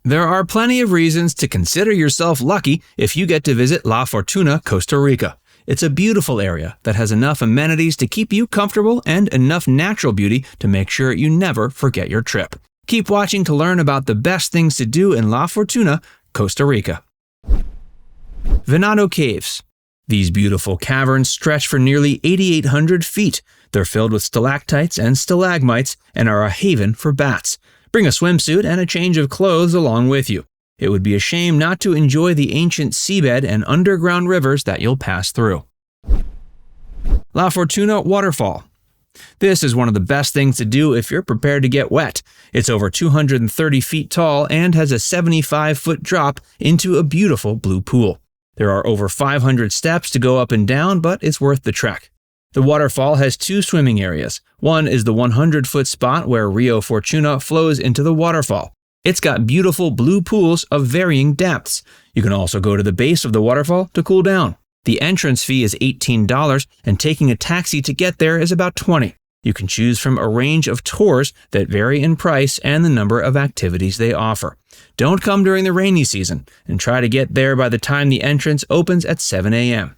There are plenty of reasons to consider yourself lucky if you get to visit La Fortuna, Costa Rica. It's a beautiful area that has enough amenities to keep you comfortable and enough natural beauty to make sure you never forget your trip. Keep watching to learn about the best things to do in La Fortuna, Costa Rica. Venado Caves. These beautiful caverns stretch for nearly 8,800 feet. They're filled with stalactites and stalagmites and are a haven for bats. Bring a swimsuit and a change of clothes along with you. It would be a shame not to enjoy the ancient seabed and underground rivers that you'll pass through. La Fortuna Waterfall. This is one of the best things to do if you're prepared to get wet. It's over 230 feet tall and has a 75-foot drop into a beautiful blue pool. There are over 500 steps to go up and down, but it's worth the trek. The waterfall has two swimming areas. One is the 100-foot spot where Rio Fortuna flows into the waterfall. It's got beautiful blue pools of varying depths. You can also go to the base of the waterfall to cool down. The entrance fee is $18, and taking a taxi to get there is about $20. You can choose from a range of tours that vary in price and the number of activities they offer. Don't come during the rainy season, and try to get there by the time the entrance opens at 7 a.m.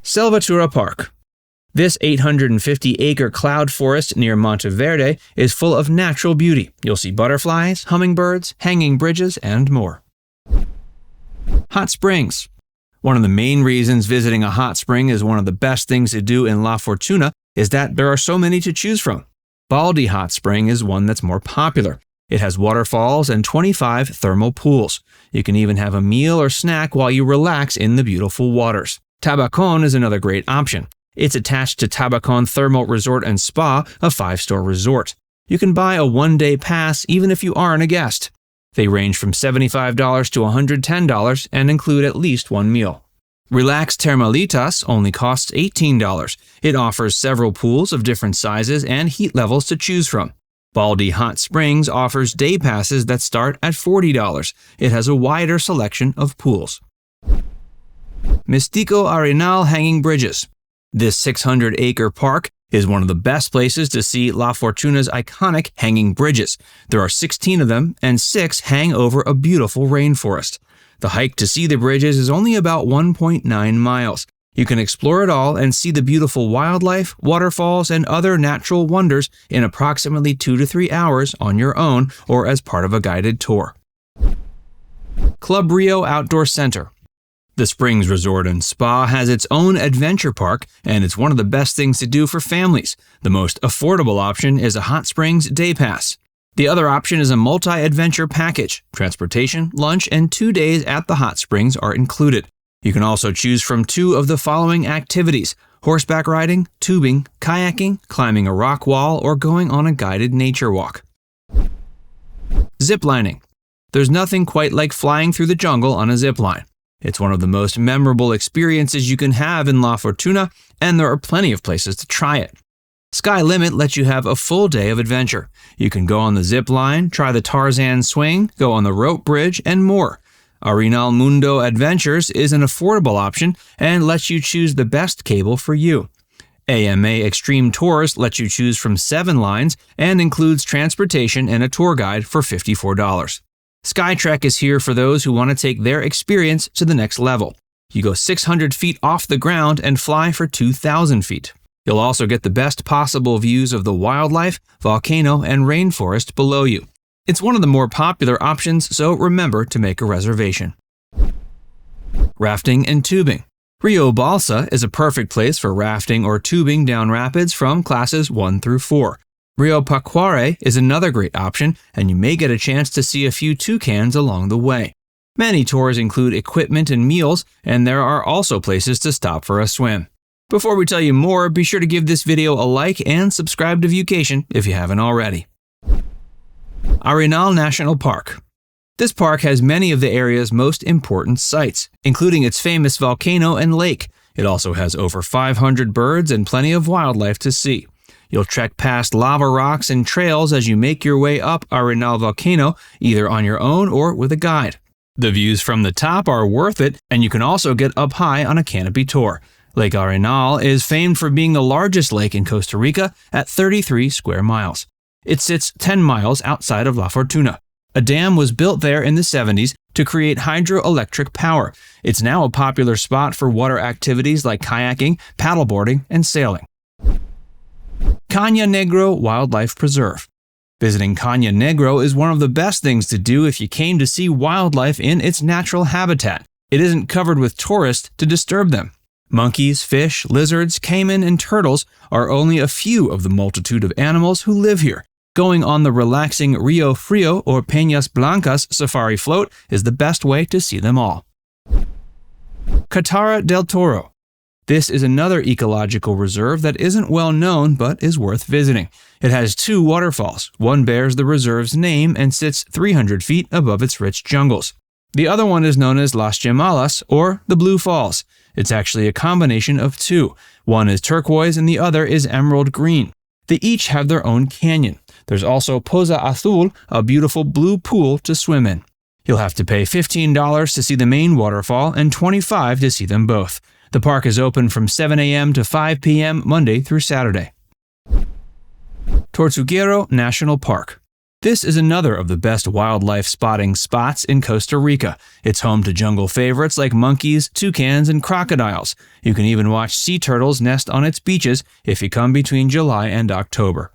Selvatura Park. This 850-acre cloud forest near Monteverde is full of natural beauty. You'll see butterflies, hummingbirds, hanging bridges, and more. Hot springs. One of the main reasons visiting a hot spring is one of the best things to do in La Fortuna is that there are so many to choose from. Baldy Hot Spring is one that's more popular. It has waterfalls and 25 thermal pools. You can even have a meal or snack while you relax in the beautiful waters. Tabacon is another great option. It's attached to Tabacon Thermal Resort and Spa, a 5-star resort. You can buy a one-day pass even if you aren't a guest. They range from $75 to $110 and include at least one meal. Relax Termalitas only costs $18. It offers several pools of different sizes and heat levels to choose from. Baldy Hot Springs offers day passes that start at $40. It has a wider selection of pools. Mistico Arenal Hanging Bridges. This 600-acre park is one of the best places to see La Fortuna's iconic hanging bridges. There are 16 of them, and 6 hang over a beautiful rainforest. The hike to see the bridges is only about 1.9 miles. You can explore it all and see the beautiful wildlife, waterfalls, and other natural wonders in approximately 2 to 3 hours on your own or as part of a guided tour. Club Rio Outdoor Center. The Springs Resort and Spa has its own adventure park, and it's one of the best things to do for families. The most affordable option is a Hot Springs Day Pass. The other option is a multi-adventure package. Transportation, lunch, and 2 days at the hot springs are included. You can also choose from 2 of the following activities: horseback riding, tubing, kayaking, climbing a rock wall, or going on a guided nature walk. Ziplining. There's nothing quite like flying through the jungle on a zip line. It's one of the most memorable experiences you can have in La Fortuna, and there are plenty of places to try it. Sky Limit lets you have a full day of adventure. You can go on the zip line, try the Tarzan swing, go on the rope bridge, and more. Arenal Mundo Adventures is an affordable option and lets you choose the best cable for you. AMA Extreme Tours lets you choose from 7 lines and includes transportation and a tour guide for $54. Skytrek is here for those who want to take their experience to the next level. You go 600 feet off the ground and fly for 2,000 feet. You'll also get the best possible views of the wildlife, volcano, and rainforest below you. It's one of the more popular options, so remember to make a reservation. Rafting and Tubing. Rio Balsa is a perfect place for rafting or tubing down rapids from classes 1 through 4. Rio Pacuare is another great option, and you may get a chance to see a few toucans along the way. Many tours include equipment and meals, and there are also places to stop for a swim. Before we tell you more, be sure to give this video a like and subscribe to Viewcation if you haven't already. Arenal National Park. This park has many of the area's most important sites, including its famous volcano and lake. It also has over 500 birds and plenty of wildlife to see. You'll trek past lava rocks and trails as you make your way up Arenal Volcano, either on your own or with a guide. The views from the top are worth it, and you can also get up high on a canopy tour. Lake Arenal is famed for being the largest lake in Costa Rica at 33 square miles. It sits 10 miles outside of La Fortuna. A dam was built there in the 70s to create hydroelectric power. It's now a popular spot for water activities like kayaking, paddleboarding, and sailing. Caña Negro Wildlife Preserve. Visiting Caña Negro is one of the best things to do if you came to see wildlife in its natural habitat. It isn't covered with tourists to disturb them. Monkeys, fish, lizards, caiman, and turtles are only a few of the multitude of animals who live here. Going on the relaxing Rio Frio or Peñas Blancas safari float is the best way to see them all. Catara del Toro. This is another ecological reserve that isn't well known but is worth visiting. It has 2 waterfalls. One bears the reserve's name and sits 300 feet above its rich jungles. The other one is known as Las Gemalas, or the Blue Falls. It's actually a combination of 2. One is turquoise and the other is emerald green. They each have their own canyon. There's also Poza Azul, a beautiful blue pool to swim in. You'll have to pay $15 to see the main waterfall and $25 to see them both. The park is open from 7 a.m. to 5 p.m. Monday through Saturday. Tortuguero National Park. This is another of the best wildlife spotting spots in Costa Rica. It's home to jungle favorites like monkeys, toucans, and crocodiles. You can even watch sea turtles nest on its beaches if you come between July and October.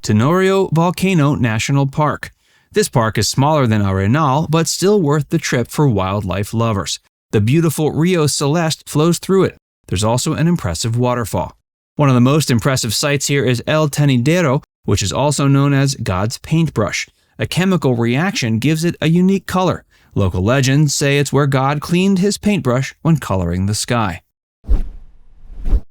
Tenorio Volcano National Park. This park is smaller than Arenal, but still worth the trip for wildlife lovers. The beautiful Rio Celeste flows through it. There's also an impressive waterfall. One of the most impressive sights here is El Tenorio, which is also known as God's paintbrush. A chemical reaction gives it a unique color. Local legends say it's where God cleaned his paintbrush when coloring the sky.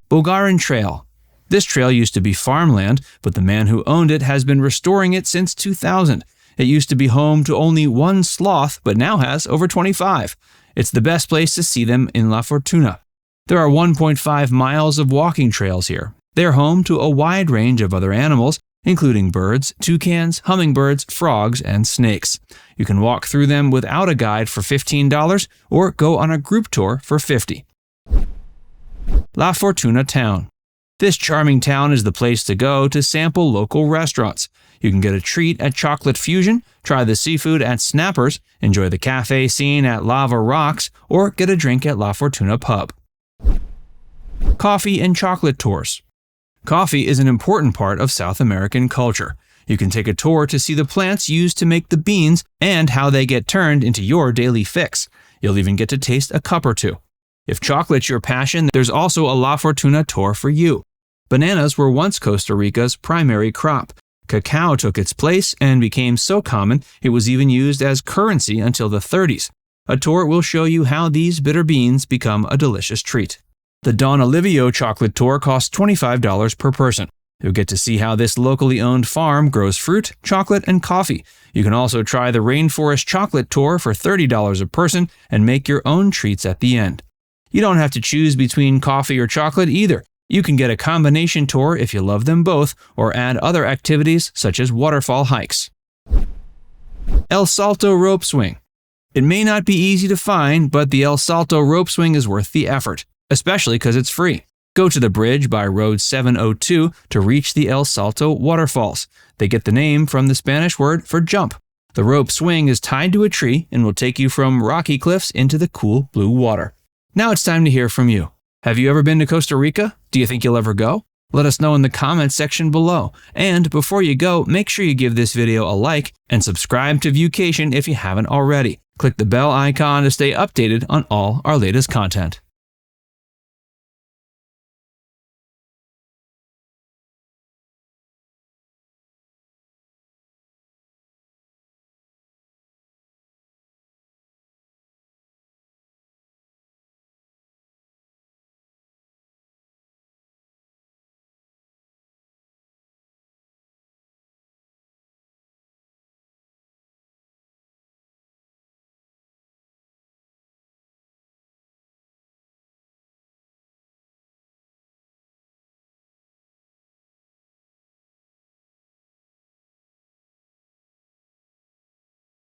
Bogarin Trail. This trail used to be farmland, but the man who owned it has been restoring it since 2000. It used to be home to only 1 sloth, but now has over 25. It's the best place to see them in La Fortuna. There are 1.5 miles of walking trails here. They're home to a wide range of other animals, including birds, toucans, hummingbirds, frogs, and snakes. You can walk through them without a guide for $15 or go on a group tour for $50. La Fortuna Town. This charming town is the place to go to sample local restaurants. You can get a treat at Chocolate Fusion, try the seafood at Snappers, enjoy the cafe scene at Lava Rocks, or get a drink at La Fortuna Pub. Coffee and chocolate tours. Coffee is an important part of South American culture. You can take a tour to see the plants used to make the beans and how they get turned into your daily fix. You'll even get to taste a cup or 2. If chocolate's your passion, there's also a La Fortuna tour for you. Bananas were once Costa Rica's primary crop. Cacao took its place and became so common it was even used as currency until the 30s. A tour will show you how these bitter beans become a delicious treat. The Don Olivio chocolate tour costs $25 per person. You'll get to see how this locally owned farm grows fruit, chocolate, and coffee. You can also try the Rainforest chocolate tour for $30 a person and make your own treats at the end. You don't have to choose between coffee or chocolate either. You can get a combination tour if you love them both, or add other activities such as waterfall hikes. El Salto rope swing. It may not be easy to find, but the El Salto rope swing is worth the effort, especially because it's free. Go to the bridge by Road 702 to reach the El Salto waterfalls. They get the name from the Spanish word for jump. The rope swing is tied to a tree and will take you from rocky cliffs into the cool blue water. Now it's time to hear from you. Have you ever been to Costa Rica? Do you think you'll ever go? Let us know in the comments section below. And before you go, make sure you give this video a like and subscribe to Viewcation if you haven't already. Click the bell icon to stay updated on all our latest content.